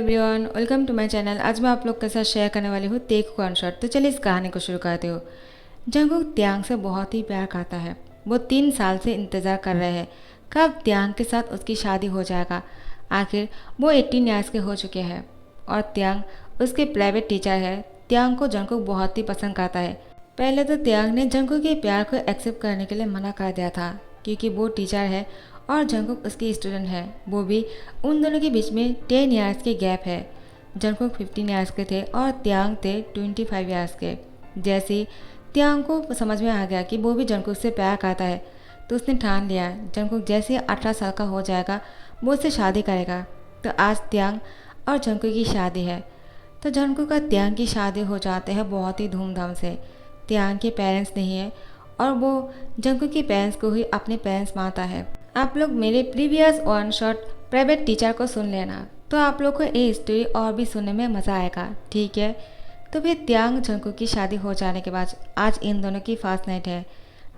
Everyone, welcome to my channel. आज मैं आप लोग के साथ शेयर करने वाली हूँ तेक कॉन्सर्ट। तो चलिए इस कहानी को शुरू करते हो। जंगकुक त्यांग से बहुत ही प्यार करता है। वो 3 साल से इंतज़ार कर रहे हैं कब त्यांग के साथ उसकी शादी हो जाएगा। आखिर वो 18 ईयर्स के हो चुके हैं और त्यांग उसके प्राइवेट टीचर है। त्यांग को जंगकुक बहुत ही पसंद करता है। पहले तो त्यांग ने जंगकुक के प्यार को एक्सेप्ट करने के लिए मना कर दिया था क्योंकि वो टीचर है और जंगकुक उसकी स्टूडेंट है। वो भी उन दोनों के बीच में 10 ईयर्स के गैप है। जंगकुक 15 ईयर्स के थे और त्यांग थे 25 ईयर्स के। जैसे ही त्यांग को समझ में आ गया कि वो भी जंगकुक से प्यार करता है तो उसने ठान लिया जंगकुक जैसे 18 साल का हो जाएगा वो उससे शादी करेगा। तो आज त्यांग और जंगकुक की शादी है। तो जंगकुक का त्यांग की शादी हो जाते हैं बहुत ही धूमधाम से। त्यांग के पेरेंट्स नहीं है और वो जंगकुक के पेरेंट्स को ही अपने पेरेंट्स मानता है। आप लोग मेरे previous one shot private teacher को सुन लेना तो आप लोग को ये स्टोरी और भी सुनने में मज़ा आएगा, ठीक है। तो फिर त्यांग जंगकुक की शादी हो जाने के बाद आज इन दोनों की फर्स्ट नाइट है।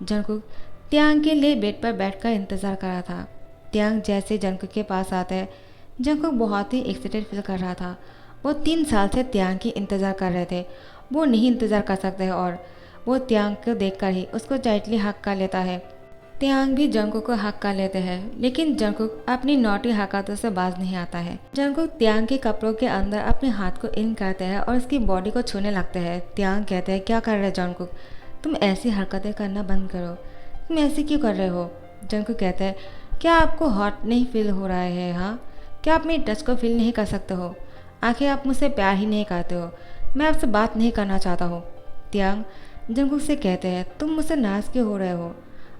जंगकुक त्यांग के लिए बेड पर बैठकर इंतज़ार कर रहा था। त्यांग जैसे जंगकुक के पास आता है जंगकुक बहुत ही एक्साइटेड फील कर रहा था। वो 3 साल से त्यांग की इंतज़ार कर रहे थे। वो नहीं इंतज़ार कर सकते और वो त्यांग को देखकर ही उसको टाइटली हक कर लेता है। त्यांग भी जंगकुक को हक कर लेते हैं लेकिन जंगकुक अपनी नौटी हरकतों से बाज नहीं आता है। जंगकुक त्यांग के कपड़ों के अंदर अपने हाथ को इन करते हैं और उसकी बॉडी को छूने लगते हैं। त्यांग कहते हैं क्या कर रहे हो जंगकुक, तुम ऐसी हरकतें करना बंद करो, तुम ऐसे क्यों कर रहे हो। जंगकुक कहते हैं क्या आपको हॉट नहीं फील हो रहा है, हाँ क्या आप मेरी टच को फील नहीं कर सकते हो, आखिर आप मुझसे प्यार ही नहीं करते हो, मैं आपसे बात नहीं करना चाहता हूँ। त्यांग जंगकुक से कहते हैं तुम मुझसे नाराज़ क्यों हो रहे हो,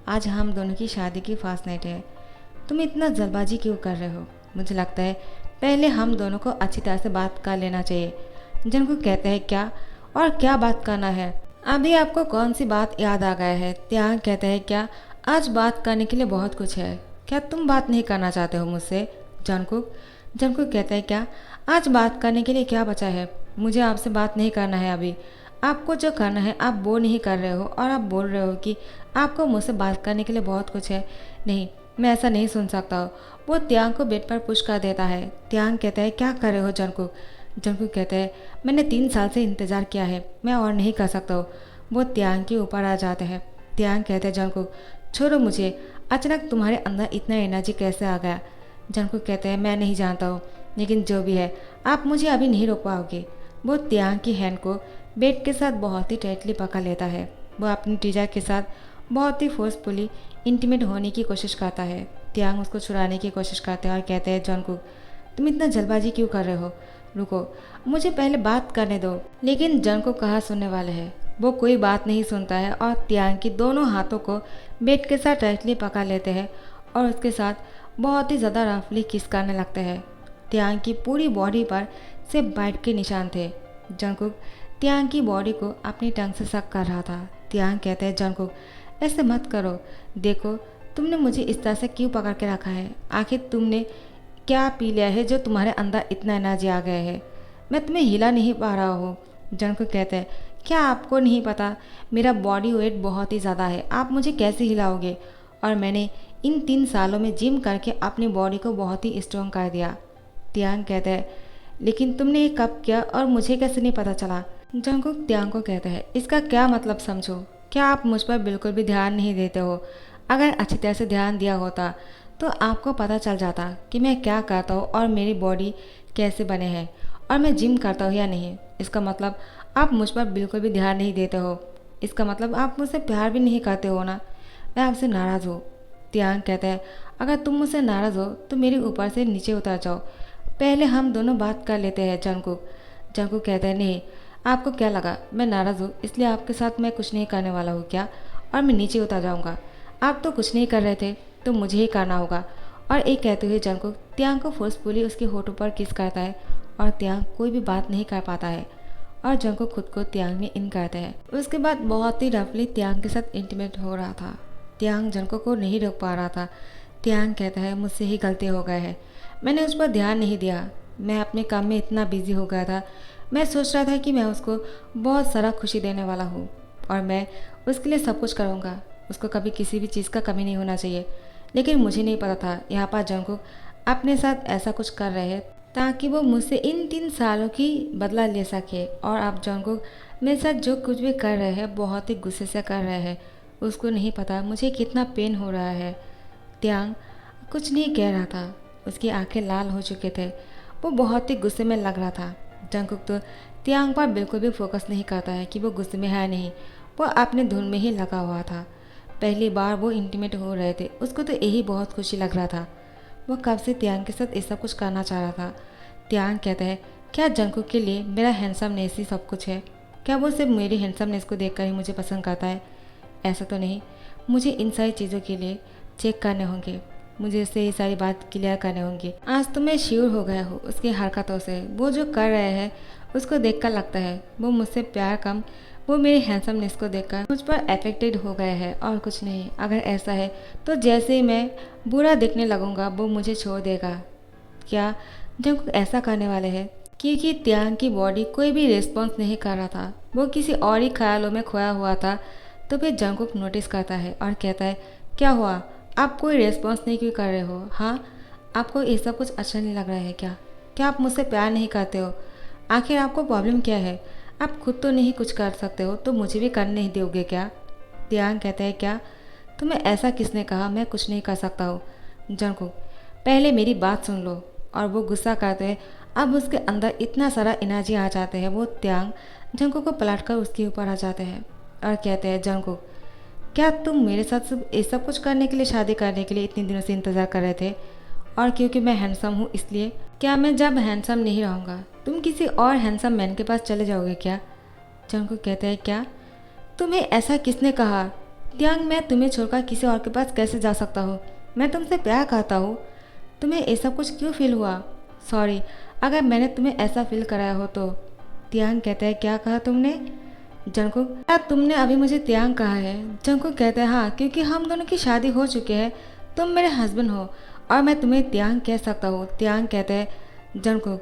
आज हम दोनों की शादी की फर्स्ट नाइट है, तुम इतना जल्दबाजी क्यों कर रहे हो, मुझे लगता है पहले हम दोनों को अच्छी तरह से बात कर लेना चाहिए। जंगकुक कहते हैं क्या और क्या बात करना है, अभी आपको कौन सी बात याद आ गया है। त्यांग कहते हैं क्या आज बात करने के लिए बहुत कुछ है, क्या तुम बात नहीं करना चाहते हो मुझसे। जंगकुक कहते हैं क्या आज बात करने के लिए क्या बचा है, मुझे आपसे बात नहीं करना है अभी, आपको जो करना है आप वो नहीं कर रहे हो और आप बोल रहे हो कि आपको मुझसे बात करने के लिए बहुत कुछ है। नहीं, मैं ऐसा नहीं सुन सकता हूँ। वो त्यांग को बेड पर पुश कर देता है। त्यांग कहता है क्या कर रहे हो जंगकुक। जंगकुक कहते हैं मैंने 3 साल से इंतज़ार किया है, मैं और नहीं कर सकता हूँ। वो त्यांग के ऊपर आ जाते हैं। त्यांग कहते हैं जंगकुक छोड़ो मुझे, अचानक तुम्हारे अंदर इतना एनर्जी कैसे आ गया। जंगकुक कहते हैं मैं नहीं जानता हूँ लेकिन जो भी है आप मुझे अभी नहीं रोक पाओगे। वो त्यांग की हैंड को बेड के साथ बहुत ही टाइटली पकड़ लेता है। वो अपनी टीचर के साथ बहुत ही फोर्सफुली इंटीमेट होने की कोशिश करता है। त्यांग उसको छुड़ाने की कोशिश करते हैं और कहते हैं जंगकुक तुम इतना जल्दबाजी क्यों कर रहे हो, रुको मुझे पहले बात करने दो। लेकिन जंगकुक कहाँ सुनने वाले हैं, वो कोई बात नहीं सुनता है और त्यांग की दोनों हाथों को बेड के साथ टाइटली पकड़ लेते हैं और उसके साथ बहुत ही ज़्यादा रफली किस करने लगते हैं। त्यांग की पूरी बॉडी पर सिर्फ बाइट के निशान थे। जंगकुक त्यांग की बॉडी को अपनी टंग से सक कर रहा था। त्यांग कहते हैं जंगकुक ऐसे मत करो, देखो तुमने मुझे इस तरह से क्यों पकड़ के रखा है, आखिर तुमने क्या पी लिया है जो तुम्हारे अंदर इतना एनर्जी आ गया है, मैं तुम्हें हिला नहीं पा रहा हूँ। जंगकुक कहते हैं क्या आपको नहीं पता मेरा बॉडी वेट बहुत ही ज़्यादा है, आप मुझे कैसे हिलाओगे, और मैंने इन 3 सालों में जिम करके अपनी बॉडी को बहुत ही स्ट्रॉन्ग कर दिया। त्यांग कहते हैं लेकिन तुमने ये कब किया और मुझे कैसे नहीं पता चला। जंगकुक त्यांग को कहता है इसका क्या मतलब समझो, क्या आप मुझ पर बिल्कुल भी ध्यान नहीं देते हो, अगर अच्छी तरह से ध्यान दिया होता तो आपको पता चल जाता कि मैं क्या करता हूँ और मेरी बॉडी कैसे बने हैं और मैं जिम करता हूँ या नहीं। इसका मतलब आप मुझ पर बिल्कुल भी ध्यान नहीं देते हो, इसका मतलब आप मुझसे प्यार भी नहीं करते हो ना, मैं आपसे नाराज़ हूँ। त्यांग कहता है अगर तुम मुझसे नाराज़ हो तो मेरे ऊपर से नीचे उतर जाओ, पहले हम दोनों बात कर लेते हैं। जंगकुक कहता है नहीं, आपको क्या लगा मैं नाराज़ हूँ इसलिए आपके साथ मैं कुछ नहीं करने वाला हूँ क्या, और मैं नीचे उतर जाऊँगा, आप तो कुछ नहीं कर रहे थे तो मुझे ही करना होगा। और एक कहते हुए जंगकुक त्यांग को फोर्सफुली उसके होठों पर किस करता है और त्यांग कोई भी बात नहीं कर पाता है और जंगकुक खुद को त्यांग में इन करता है। उसके बाद बहुत ही रफली त्यांग के साथ इंटीमेट हो रहा था। त्यांग जंगकुक को नहीं रोक पा रहा था। त्यांग कहता है मुझसे ही गलती हो गए है, मैंने उस पर ध्यान नहीं दिया, मैं अपने काम में इतना बिजी हो गया था, मैं सोच रहा था कि मैं उसको बहुत सारा खुशी देने वाला हूँ और मैं उसके लिए सब कुछ करूँगा, उसको कभी किसी भी चीज़ का कमी नहीं होना चाहिए, लेकिन मुझे नहीं पता था यहाँ पर जंगकुक अपने साथ ऐसा कुछ कर रहे हैं। ताकि वो मुझसे इन 3 सालों की बदला ले सके। और अब जंगकुक मेरे साथ जो कुछ भी कर रहे हैं बहुत ही गुस्से से कर रहे हैं। उसको नहीं पता मुझे कितना पेन हो रहा है। त्यांग कुछ नहीं कह रहा था, उसकी आंखें लाल हो चुके थे, वो बहुत ही गुस्से में लग रहा था। जंगकुक तो त्यांग पर बिल्कुल भी फोकस नहीं करता है कि वो गुस्से में है नहीं, वो अपने धुन में ही लगा हुआ था। पहली बार वो इंटीमेट हो रहे थे, उसको तो यही बहुत खुशी लग रहा था। वो कब से त्यांग के साथ ये सब कुछ करना चाह रहा था। त्यांग कहता है, क्या जंगकुक के लिए मेरा हैंडसमनेस ही सब कुछ है? क्या वो सिर्फ मेरी हैंडसमनेस को देखकर ही मुझे पसंद करता है? ऐसा तो नहीं, मुझे इन सारी चीज़ों के लिए चेक करने होंगे, मुझे इससे ये सारी बात क्लियर करने होंगे। आज तो मैं श्योर हो गया हूँ उसकी हरकतों से। वो जो कर रहे हैं उसको देखकर लगता है वो मुझसे प्यार कम, वो मेरी हैंडसमनेस को देखकर मुझ पर अफेक्टेड हो गए हैं और कुछ नहीं। अगर ऐसा है तो जैसे ही मैं बुरा दिखने लगूंगा वो मुझे छोड़ देगा। क्या जंगकुक ऐसा करने वाले हैं? क्योंकि त्यांग की बॉडी कोई भी रिस्पॉन्स नहीं कर रहा था, वो किसी और ही ख्यालों में खोया हुआ था। तो फिर जंगकुक नोटिस करता है और कहता है, क्या हुआ, आप कोई रिस्पॉन्स नहीं क्यों कर रहे हो? हाँ, आपको ये सब कुछ अच्छा नहीं लग रहा है क्या? क्या आप मुझसे प्यार नहीं करते हो? आखिर आपको प्रॉब्लम क्या है? आप खुद तो नहीं कुछ कर सकते हो तो मुझे भी करने नहीं दोगे क्या? त्यांग कहता है, क्या तुम्हें ऐसा किसने कहा मैं कुछ नहीं कर सकता हूँ? जंगकुक, पहले मेरी बात सुन लो। और वो गुस्सा करते हैं। अब उसके अंदर इतना सारा एनर्जी आ जाते हैं, वो त्यांग जंगकुक को पलटकर उसके ऊपर आ जाते हैं और कहते हैं, जंगकुक, क्या तुम मेरे साथ सिर्फ ये सब कुछ करने के लिए, शादी करने के लिए इतने दिनों से इंतज़ार कर रहे थे? और क्योंकि मैं हैंडसम हूँ इसलिए? क्या मैं जब हैंडसम नहीं रहूँगा तुम किसी और हैंडसम मैन के पास चले जाओगे क्या? जंगकुक कहते हैं, क्या तुम्हें ऐसा किसने कहा? त्यांग, मैं तुम्हें छोड़कर किसी और के पास कैसे जा सकता हूँ? मैं तुमसे प्यार करता हूँ। तुम्हें ऐसा कुछ क्यों फील हुआ? सॉरी अगर मैंने तुम्हें ऐसा फील कराया हो तो। त्यांग कहता है, क्या कहा तुमने? जंगकुक, क्या तुमने अभी मुझे त्यांग कहा है? जंगकुक कहता है, हाँ, क्योंकि हम दोनों की शादी हो चुकी है, तुम मेरे हस्बैंड हो और मैं तुम्हें त्यांग कह सकता हूँ। त्यांग कहते हैं, जंगकुक,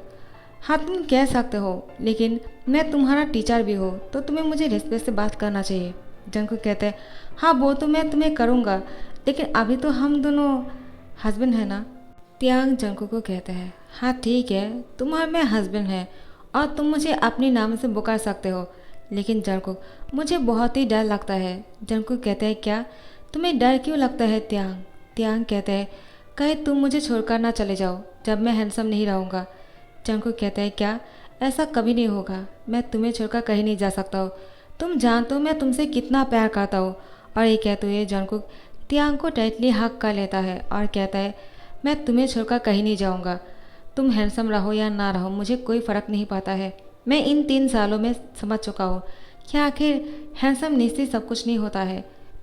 हाँ तुम कह सकते हो, लेकिन मैं तुम्हारा टीचर भी हो तो तुम्हें मुझे रिस्पेक्ट से बात करना चाहिए। जंगकुक कहते हैं, हाँ वो तो मैं तुम्हें करूँगा, लेकिन अभी तो हम दोनों हस्बैंड है ना। त्यांग जंगकुक को कहते हैं, हाँ ठीक है, तुम और मैं हस्बैंड हैं और तुम मुझे अपने नाम से पुकार सकते हो, लेकिन जंगकुक, मुझे बहुत ही डर लगता है। जंगकुक कहते हैं, क्या तुम्हें डर क्यों लगता है? त्यांग त्यांग कहते हैं, कहीं तुम मुझे छोड़कर ना चले जाओ जब मैं हैंडसम नहीं रहूँगा। जंगकुक कहते हैं, क्या ऐसा कभी नहीं होगा, मैं तुम्हें छोड़कर कहीं नहीं जा सकता हूँ। तुम जानते हो मैं तुमसे कितना प्यार करता हूँ। और ये कहते हुए जंगकुक त्यांग को टाइटली हक कर लेता है और कहता है, मैं तुम्हें छोड़कर कहीं नहीं जाऊँगा, तुम हैंडसम रहो या ना रहो मुझे कोई फ़र्क नहीं पड़ता है। मैं इन 3 सालों में समझ चुका हूँ कि आखिर हैंडसम से सब कुछ नहीं होता है,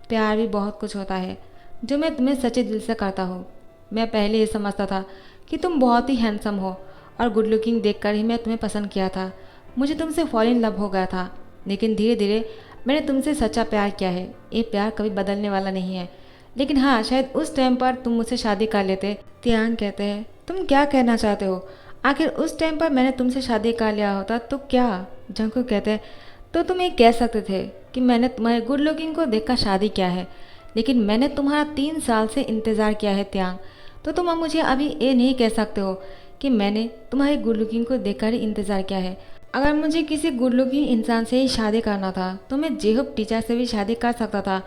प्यार भी बहुत कुछ होता है, जो मैं तुम्हें सच्चे दिल से करता हूँ। मैं पहले ये समझता था कि तुम बहुत ही हैंडसम हो और गुड लुकिंग देखकर ही मैं तुम्हें पसंद किया था, मुझे तुमसे फॉल इन लव हो गया था, लेकिन धीरे धीरे मैंने तुमसे सच्चा प्यार किया है। ये प्यार कभी बदलने वाला नहीं है, लेकिन हाँ शायद उस टाइम पर तुम मुझसे शादी कर लेते। त्यांग कहते हैं, तुम क्या कहना चाहते हो? आखिर उस टाइम पर मैंने तुमसे शादी कर लिया होता तो क्या? जंगकुक कहते हैं, तो तुम ये कह सकते थे कि मैंने तुम्हारे गुड लुकिंग को देखकर शादी किया है, लेकिन मैंने तुम्हारा 3 साल से इंतज़ार किया है त्यांग, तो तुम अब मुझे अभी ये नहीं कह सकते हो कि मैंने तुम्हारी गुड लुकिंग को देखकर ही इंतज़ार किया है। अगर मुझे किसी गुड लुकिंग इंसान से ही शादी करना था तो मैं जेहूब टीचर से भी शादी कर सकता था,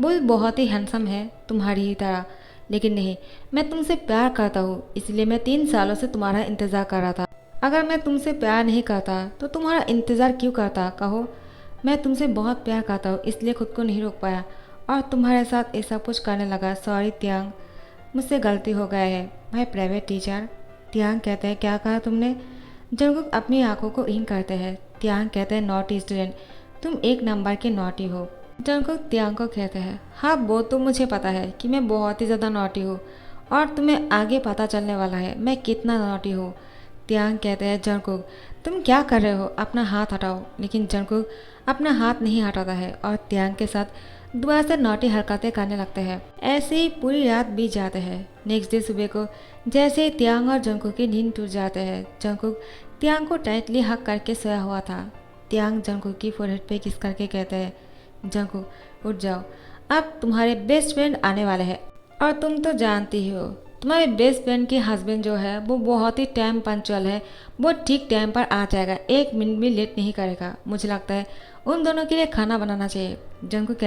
वो भी बहुत ही हैंडसम है तुम्हारी ही तरह, लेकिन नहीं, मैं तुमसे प्यार करता हूँ इसलिए मैं 3 सालों से तुम्हारा इंतज़ार कर रहा था। अगर मैं तुमसे प्यार नहीं करता तो तुम्हारा इंतज़ार क्यों करता? कहो। मैं तुमसे बहुत प्यार करता हूँ इसलिए खुद को नहीं रोक पाया और तुम्हारे साथ ये सब कुछ करने लगा। सॉरी त्यांग, मुझसे गलती हो गया है, माय प्राइवेट टीचर। त्यांग कहते हैं, क्या कहा तुमने? जंगकुक अपनी आंखों को इन करते हैं। त्यांग कहते हैं, नॉटी स्टूडेंट, तुम 1 नंबर के नॉटी हो। जंगकुक त्यांग को कहते हैं, हाँ वो तो मुझे पता है कि मैं बहुत ही ज़्यादा नॉटी हूँ और तुम्हें आगे पता चलने वाला है मैं कितना नॉटी हूँ। त्यांग कहते हैं, जंगकुक तुम क्या कर रहे हो, अपना हाथ हटाओ। लेकिन जंगकुक अपना हाथ नहीं हटाता है और त्यांग के साथ दोबारा से नॉटी हरकतें करने लगते हैं। ऐसे ही पूरी रात बीत जाते हैं। नेक्स्ट डे सुबह को जैसे ही त्यांग और जंगकुक की नींद टूट जाते हैं, जंगकुक त्यांग को टाइटली हक करके सोया हुआ था। त्यांग जंगकुक की फोरहेड पे किस करके कहते हैं, जंगकुक उठ जाओ, अब तुम्हारे बेस्ट फ्रेंड आने वाले हैं और तुम तो जानती ही हो तुम्हारे बेस्ट फ्रेंड के हस्बैंड जो है वो बहुत ही टाइम पंक्चुअल है, वो ठीक टाइम पर आ जाएगा, 1 मिनट भी लेट नहीं करेगा। मुझे लगता है उन दोनों के लिए खाना बनाना चाहिए। जंगकुक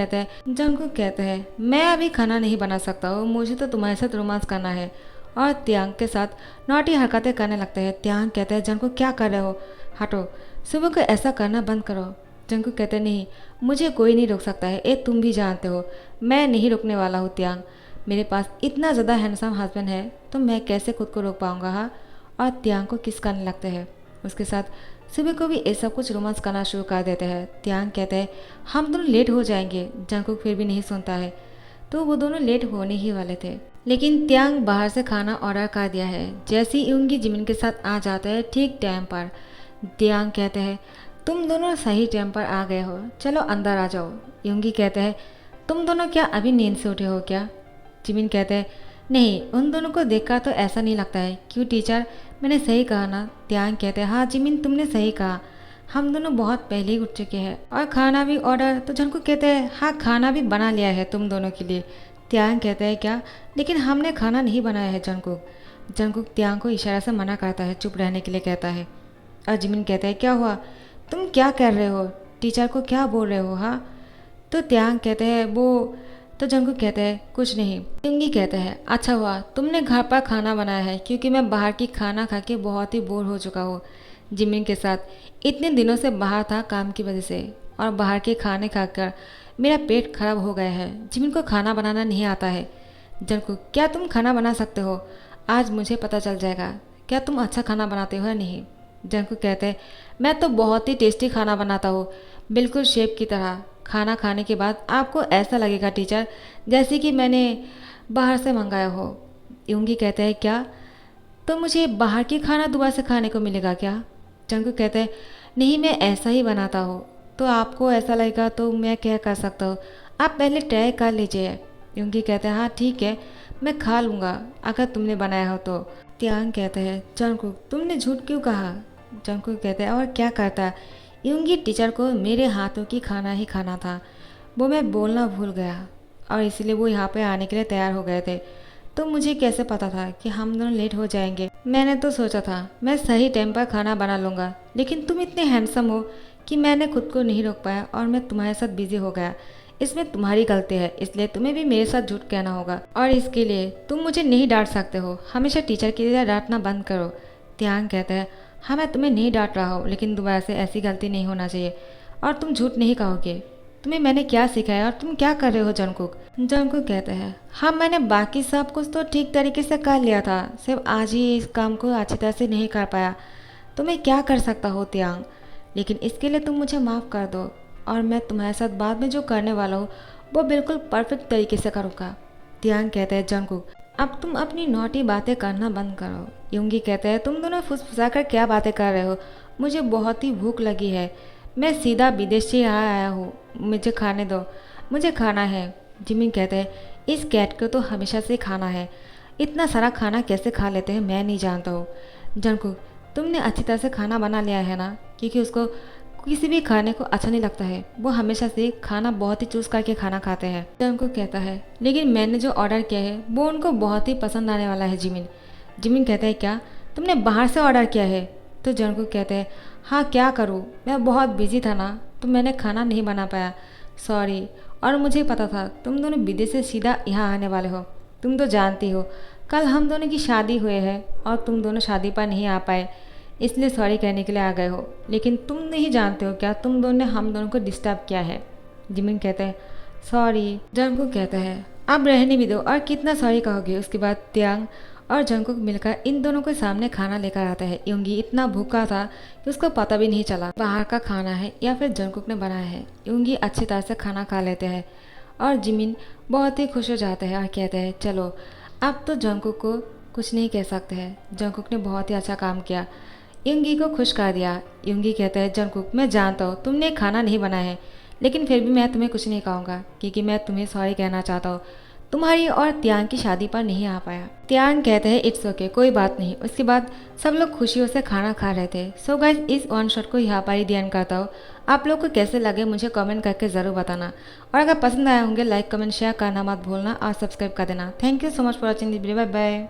कहते हैं मैं अभी खाना नहीं बना सकता हूँ, मुझे तो तुम्हारे साथ रोमांस करना है, और त्यांग के साथ नौटी हरकतें करने लगते हैं। त्यांग कहते हैं जंगकुक क्या कर रहे हो, हटो, सुबह को ऐसा करना बंद करो। जंगकुक कहते हैं नहीं, मुझे कोई नहीं रोक सकता है, ये तुम भी जानते हो, मैं नहीं रुकने वाला हूँ त्यांग। मेरे पास इतना ज़्यादा हैंडसम हस्बैंड है तो मैं कैसे खुद को रोक पाऊंगा। हाँ, और त्यांग को किस करने लगते हैं। उसके साथ सुबह को भी ऐसा कुछ रोमांस करना शुरू कर देते हैं। त्यांग कहते हैं हम दोनों लेट हो जाएंगे। जंगकुक फिर भी नहीं सुनता है, तो वो दोनों लेट होने ही वाले थे, लेकिन त्यांग बाहर से खाना ऑर्डर कर दिया है। जैसे ही यूंगी जिमिन के साथ आ जाता है ठीक टाइम पर, त्यांग कहते हैं तुम दोनों सही टाइम पर आ गए हो, चलो अंदर आ जाओ। यूंगी कहते हैं तुम दोनों क्या अभी नींद से उठे हो क्या। जिमिन कहते हैं नहीं, उन दोनों को देखकर तो ऐसा नहीं लगता है। क्यों टीचर, मैंने सही कहा ना। त्यांग कहते हैं हाँ जिमिन, तुमने सही कहा, हम दोनों बहुत पहले ही उठ चुके हैं, और खाना भी ऑर्डर। तो जंगकुक कहते हैं हाँ खाना भी बना लिया है तुम दोनों के लिए। त्यांग कहते हैं क्या, लेकिन हमने खाना नहीं बनाया है जंगकुक त्यांग को इशारा से मना करता है, चुप रहने के लिए कहता है। और जिमिन कहता है क्या हुआ, तुम क्या कर रहे हो, टीचर को क्या बोल रहे हो। हाँ, तो त्यांग कहते हैं वो, तो जंगकुक कहते हैं कुछ नहीं। यूंगी कहते हैं अच्छा हुआ तुमने घर पर खाना बनाया है, क्योंकि मैं बाहर की खाना खा के बहुत ही बोर हो चुका हूँ। जिमिन के साथ इतने दिनों से बाहर था काम की वजह से, और बाहर के खाने खाकर मेरा पेट खराब हो गया है। जिमिन को खाना बनाना नहीं आता है। जंगकुक क्या तुम खाना बना सकते हो, आज मुझे पता चल जाएगा क्या तुम अच्छा खाना बनाते हो या नहीं। जंगकुक कहते हैं मैं तो बहुत ही टेस्टी खाना बनाता हूँ, बिल्कुल शेफ की तरह। खाना खाने के बाद आपको ऐसा लगेगा टीचर जैसे कि मैंने बाहर से मंगाया हो। यूंगी कहते हैं क्या, तो मुझे बाहर की खाना दोबारा से खाने को मिलेगा क्या। जंगकुक कहते हैं नहीं, मैं ऐसा ही बनाता हूँ, तो आपको ऐसा लगेगा तो मैं क्या कर सकता हूँ, आप पहले ट्राई कर लीजिए। यूंगी कहते हैं हाँ ठीक है, मैं खा लूँगा अगर तुमने बनाया हो तो। त्यांग कहते हैं जंगकुक तुमने झूठ क्यों कहा। जंगकुक कहते हैं और क्या करता, यूंगी टीचर को मेरे हाथों की खाना ही खाना था, वो मैं बोलना भूल गया, और इसलिए वो यहाँ पे आने के लिए तैयार हो गए थे। तो मुझे कैसे पता था कि हम दोनों लेट हो जाएंगे। मैंने तो सोचा था मैं सही टाइम पर खाना बना लूँगा, लेकिन तुम इतने हैंडसम हो कि मैंने खुद को नहीं रोक पाया और मैं तुम्हारे साथ बिजी हो गया। इसमें तुम्हारी गलती है, इसलिए तुम्हें भी मेरे साथ झूठ कहना होगा, और इसके लिए तुम मुझे नहीं डांट सकते हो। हमेशा टीचर की तरह डांटना बंद करो। त्यांग कहते हैं हाँ मैं तुम्हें नहीं डांट रहा हूँ, लेकिन दोबारा से ऐसी गलती नहीं होना चाहिए, और तुम झूठ नहीं कहोगे। तुम्हें मैंने क्या सिखाया और तुम क्या कर रहे हो जंगकुक। जंगकुक कहते हैं हाँ मैंने बाकी सब कुछ तो ठीक तरीके से कर लिया था, सिर्फ आज ही इस काम को अच्छी तरह से नहीं कर पाया। तो मैं क्या कर सकता हूँ त्यांग, लेकिन इसके लिए तुम मुझे माफ़ कर दो, और मैं तुम्हारे साथ बाद में जो करने वाला हूँ वो बिल्कुल परफेक्ट तरीके से करूँगा। त्यांग कहते हैं जंगकुक अब तुम अपनी नौटी बातें करना बंद करो। यूंगी कहते हैं तुम दोनों फुसफुसा कर क्या बातें कर रहे हो, मुझे बहुत ही भूख लगी है, मैं सीधा विदेश से यहाँ आया हूँ, मुझे खाने दो, मुझे खाना है। जिमिन कहते हैं इस कैट को तो हमेशा से खाना है, इतना सारा खाना कैसे खा लेते हैं मैं नहीं जानता हूँ। जंगकुक तुमने अच्छी तरह से खाना बना लिया है ना, क्योंकि उसको किसी भी खाने को अच्छा नहीं लगता है, वो हमेशा से खाना बहुत ही चूज करके खाना खाते हैं। जंगकुक कहता है लेकिन मैंने जो ऑर्डर किया है वो उनको बहुत ही पसंद आने वाला है। जिमिन कहता है क्या तुमने बाहर से ऑर्डर किया है। तो जंगकुक कहते हैं हाँ क्या करूँ, मैं बहुत बिजी था ना, तो मैंने खाना नहीं बना पाया, सॉरी। और मुझे पता था तुम दोनों विदेश से सीधा यहाँ आने वाले हो, तुम तो जानती हो कल हम दोनों की शादी हुई है और तुम दोनों शादी पर नहीं आ पाए, इसलिए सॉरी कहने के लिए आ गए हो, लेकिन तुम नहीं जानते हो क्या तुम दोनों ने हम दोनों को डिस्टर्ब किया है। जिमिन कहते हैं सॉरी। जंगकुक कहता है अब रहने भी दो, और कितना सॉरी कहोगे। उसके बाद त्यांग और जंगकुक मिलकर इन दोनों के सामने खाना लेकर आता है। यूंगी इतना भूखा था कि उसको पता भी नहीं चला बाहर का खाना है या फिर जंगकुक ने बनाया है। यूंगी अच्छी तरह से खाना खा लेते हैं, और जिमिन बहुत ही खुश हो जाते हैं और कहते हैं चलो अब तो जंगकुक को कुछ नहीं कह सकते हैं, जंगकुक ने बहुत ही अच्छा काम किया, यूंगी को खुश कर दिया। यूंगी कहता है जंगकुक मैं जानता हूँ तुमने खाना नहीं बनाया है, लेकिन फिर भी मैं तुम्हें कुछ नहीं कहूँगा, क्योंकि मैं तुम्हें सॉरी कहना चाहता हूँ। तुम्हारी और त्यान की शादी पर नहीं आ पाया। त्यान कहते हैं इट्स ओके, कोई बात नहीं। उसके बाद सब लोग खुशियों से खाना खा रहे थे। सो गाइस, इस वन शॉट को यहाँ पर ही ध्यान करता हूँ। आप लोग को कैसे लगे मुझे कमेंट करके ज़रूर बताना, और अगर पसंद आए होंगे लाइक कमेंट शेयर करना मत भूलना और सब्सक्राइब कर देना। Thank you so much for watching this video. Bye bye.